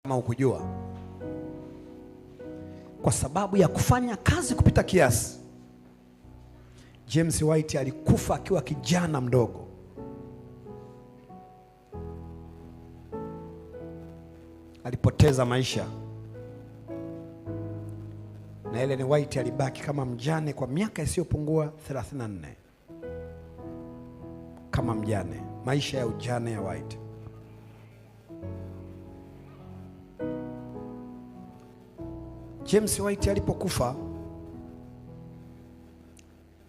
Kama ukujua, kwa sababu ya kufanya kazi kupita kiasi, James White alikufa akiwa kijana mdogo. Alipoteza maisha, na Ellen White alibaki kama mjane kwa miaka isiyopungua 34. Kama mjane, maisha ya ujane ya White. James White alipokufa,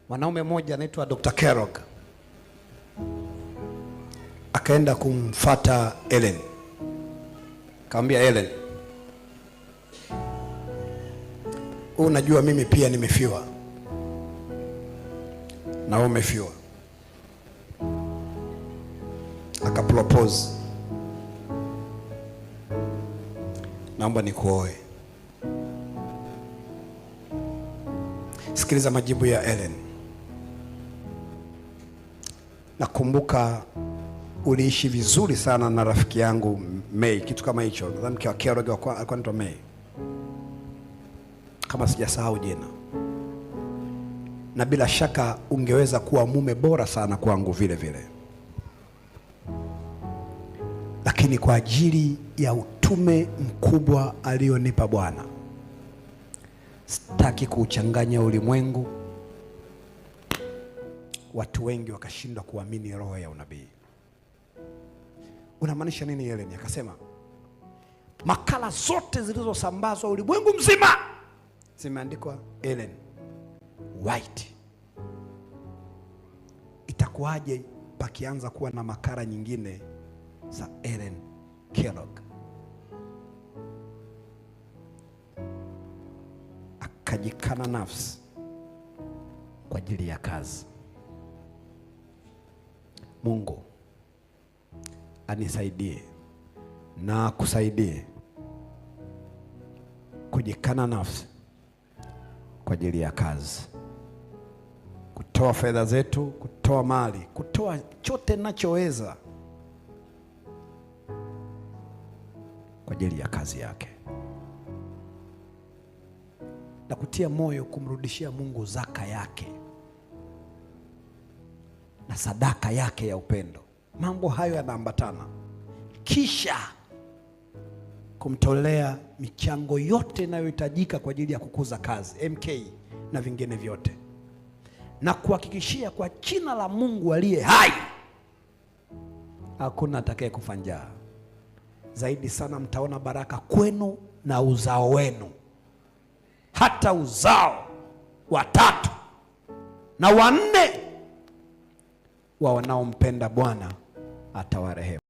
mwanaume mmoja anaitwa Dr. Kellogg akaenda kumfuata Ellen. Akamwambia Ellen, unajua mimi pia nimefiwa na wewe umefiwa. Akapropose, naomba nikuoe. Sikiliza majibu ya Ellen. Nakumbuka uliishi vizuri sana na rafiki yangu May, kitu kama hicho. Nadhani mke wa Kellogg alikuwa anaitwa May, kama sijasahau jina. Na bila shaka ungeweza kuwa mume bora sana kwangu vile vile. Lakini kwa ajili ya utume mkubwa alionipa Bwana, sitaki kuuchanganya ulimwengu. Watu wengi wakashindwa kuamini roho ya unabii. Unamaanisha nini Ellen? Akasema makala zote zilizosambazwa ulimwengu mzima zimeandikwa Ellen White. Itakuwaje pakianza kuwa na makala nyingine za Ellen Kellogg? Akajikana nafsi kwa ajili ya kazi. Mungu anisaidie na kusaidie kujikana nafsi kwa ajili ya kazi, kutoa fedha zetu, kutoa mali, kutoa chote ninachoweza kwa ajili ya kazi yake, na kutia moyo kumrudishia Mungu zaka yake na sadaka yake ya upendo. Mambo hayo yanaambatana, kisha kumtolea michango yote inayohitajika kwa ajili ya kukuza kazi MK na vingine vyote, na kuhakikishia kwa jina la Mungu aliye hai hakuna atakaye kufa njaa. Zaidi sana mtaona baraka kwenu na uzao wenu, hata uzao wa 3 na wa 4 wa wanaompenda Bwana atawarehemu.